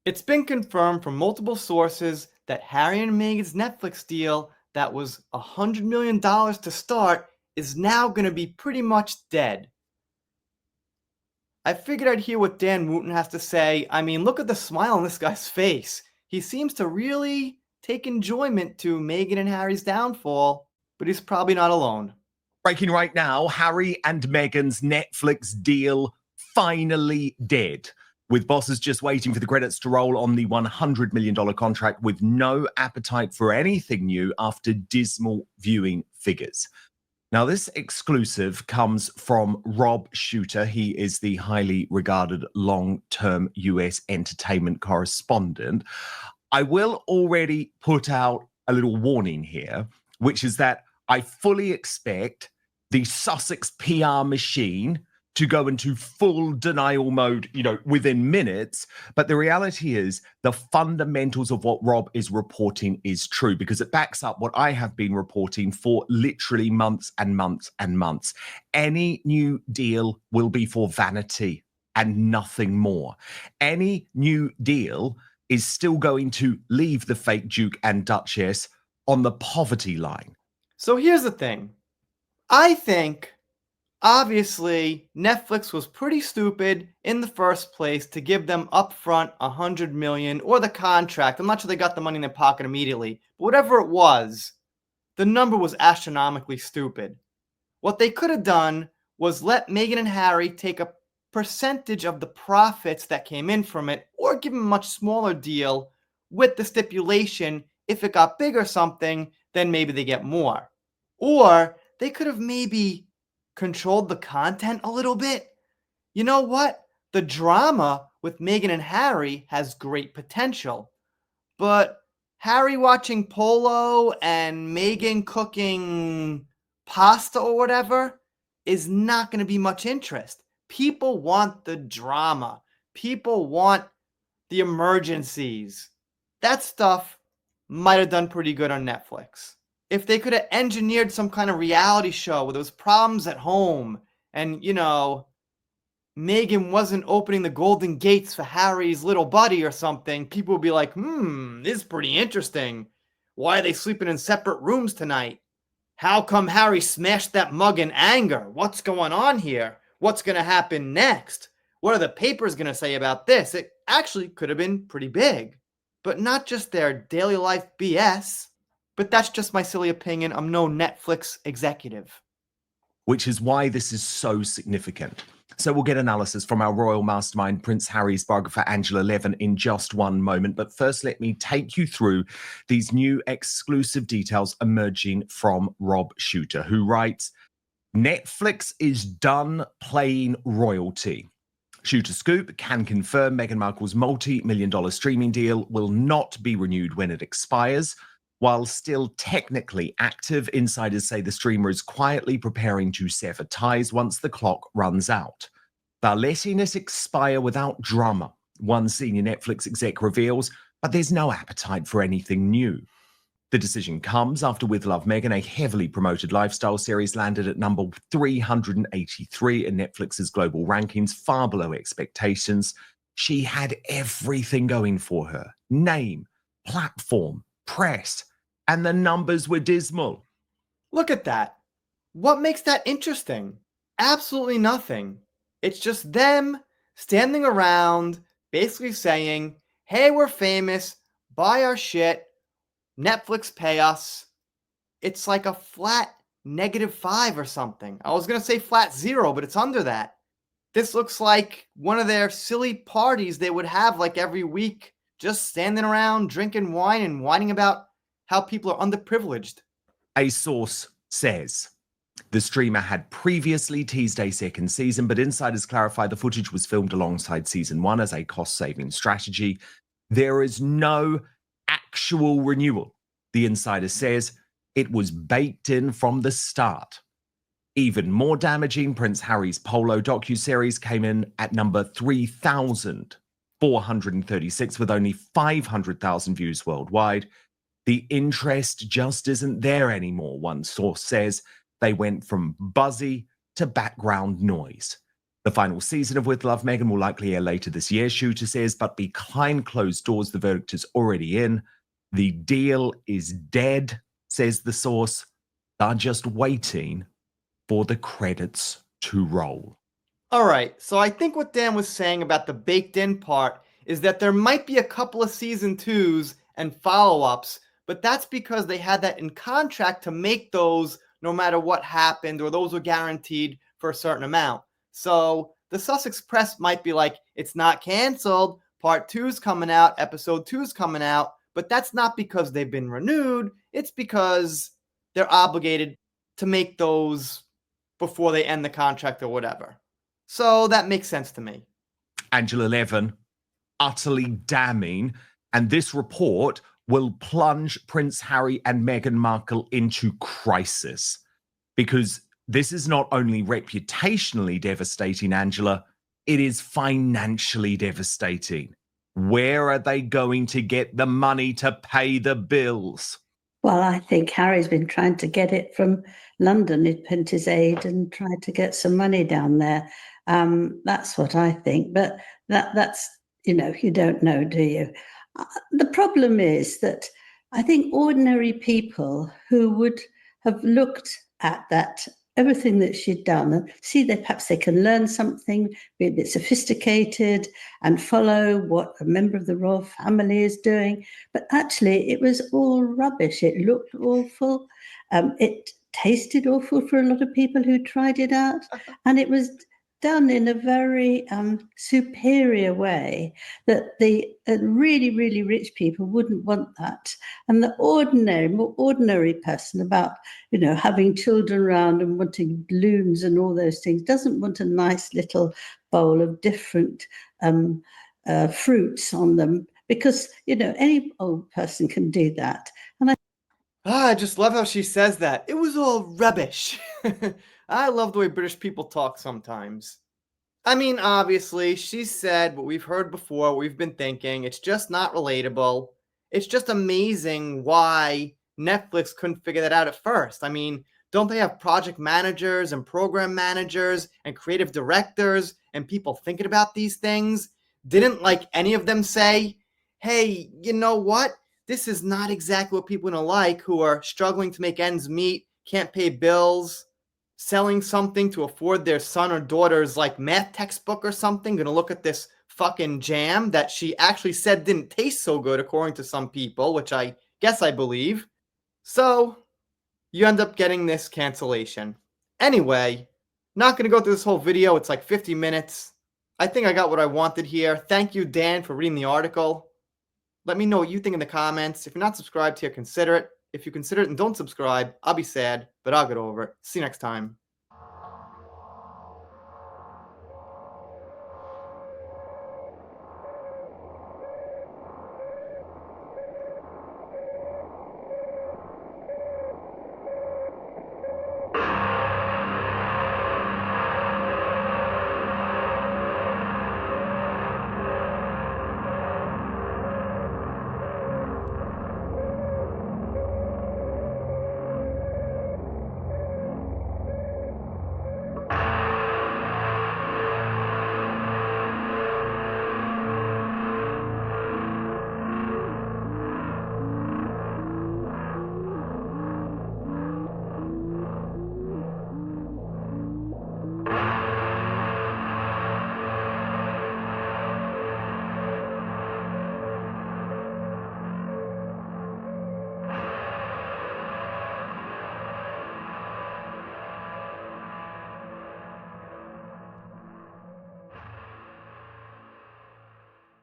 It's been confirmed from multiple sources that Harry and Meghan's Netflix deal that was $100 million to start is now going to be pretty much dead. I figured I'd hear what Dan Wooten has to say. I mean, look at the smile on this guy's face. He seems to really take enjoyment to Meghan and Harry's downfall, but he's probably not alone. Breaking right now, Harry and Meghan's Netflix deal finally dead, with bosses just waiting for the credits to roll on the $100 million contract with no appetite for anything new after dismal viewing figures. Now, this exclusive comes from Rob Shooter. He is the highly regarded long-term US entertainment correspondent. I will already put out a little warning here, which is that I fully expect the Sussex PR machine to go into full denial mode, within minutes. But the reality is the fundamentals of what Rob is reporting is true because it backs up what I have been reporting for literally months and months and months. Any new deal will be for vanity and nothing more. Any new deal is still going to leave the fake Duke and Duchess on the poverty line. So here's the thing. I think, obviously, Netflix was pretty stupid in the first place to give them upfront $100 million or the contract. I'm not sure they got the money in their pocket immediately, but whatever it was, the number was astronomically stupid. What they could have done was let Meghan and Harry take a percentage of the profits that came in from it, or give them a much smaller deal with the stipulation if it got big or something, then maybe they get more. Or they could have maybe controlled the content a little bit. You know what? The drama with Meghan and Harry has great potential. But Harry watching polo and Meghan cooking pasta or whatever is not going to be much interest. People want the drama. People want the emergencies. That stuff might have done pretty good on Netflix. If they could have engineered some kind of reality show where there was problems at home and, Meghan wasn't opening the golden gates for Harry's little buddy or something, people would be like, this is pretty interesting. Why are they sleeping in separate rooms tonight? How come Harry smashed that mug in anger? What's going on here? What's going to happen next? What are the papers going to say about this? It actually could have been pretty big. But not just their daily life BS. But that's just my silly opinion. I'm no Netflix executive. Which is why this is so significant. So we'll get analysis from our royal mastermind, Prince Harry's biographer, Angela Levin, in just one moment. But first, let me take you through these new exclusive details emerging from Rob Shooter, who writes, Netflix is done playing royalty. Shooter Scoop can confirm Meghan Markle's multi-million-dollar streaming deal will not be renewed when it expires. While still technically active, insiders say the streamer is quietly preparing to sever ties once the clock runs out. They're letting it expire without drama, one senior Netflix exec reveals, but there's no appetite for anything new. The decision comes after With Love Meghan, a heavily promoted lifestyle series, landed at number 383 in Netflix's global rankings, far below expectations. She had everything going for her: name, platform, press, and the numbers were dismal. Look at that. What makes that interesting? Absolutely nothing. It's just them standing around basically saying, hey, we're famous, buy our shit, Netflix pay us. It's like a flat -5 or something. I was going to say flat 0, but it's under that. This looks like one of their silly parties they would have like every week, just standing around drinking wine and whining about how people are underprivileged. A source says the streamer had previously teased a second season, but insiders clarify the footage was filmed alongside season 1 as a cost-saving strategy. There is no actual renewal. The insider says it was baked in from the start. Even more damaging, Prince Harry's Polo docuseries came in at number 3,436 with only 500,000 views worldwide. The interest just isn't there anymore, one source says. They went from buzzy to background noise. The final season of With Love, Meghan will likely air later this year, Shooter says, but behind closed doors, the verdict is already in. The deal is dead, says the source. They're just waiting for the credits to roll. All right, so I think what Dan was saying about the baked in part is that there might be a couple of season 2s and follow-ups, but that's because they had that in contract to make those no matter what happened, or those were guaranteed for a certain amount. So the Sussex Press might be like, it's not canceled, part 2's coming out, episode 2's coming out, but that's not because they've been renewed, it's because they're obligated to make those before they end the contract or whatever. So that makes sense to me. Angela Levin, utterly damning, and this report will plunge Prince Harry and Meghan Markle into crisis, because this is not only reputationally devastating, Angela, it is financially devastating. Where are they going to get the money to pay the bills? Well, I think Harry's been trying to get it from London. He'd pent his aid and tried to get some money down there. That's what I think. But that's, you don't know, do you? The problem is that I think ordinary people who would have looked at that, everything that she'd done, and see that perhaps they can learn something, be a bit sophisticated and follow what a member of the royal family is doing. But actually, it was all rubbish. It looked awful. It tasted awful for a lot of people who tried it out. And it was done in a very superior way that the really, really rich people wouldn't want that. And the more ordinary person about, having children around and wanting balloons and all those things doesn't want a nice little bowl of different fruits on them, because, any old person can do that. And I just love how she says that. It was all rubbish. I love the way British people talk sometimes. I mean, obviously, she said what we've heard before, what we've been thinking. It's just not relatable. It's just amazing why Netflix couldn't figure that out at first. I mean, don't they have project managers and program managers and creative directors and people thinking about these things? Didn't like any of them say, hey, you know what? This is not exactly what people are gonna like, who are struggling to make ends meet, can't pay bills, selling something to afford their son or daughter's like math textbook or something, gonna look at this fucking jam that she actually said didn't taste so good according to some people, which I guess I believe. So you end up getting this cancellation. Anyway, not gonna go through this whole video, it's like 50 minutes. I think I got what I wanted here. Thank you, Dan, for reading the article. Let me know what you think in the comments. If you're not subscribed here, consider it. If you consider it and don't subscribe, I'll be sad, but I'll get over it. See you next time.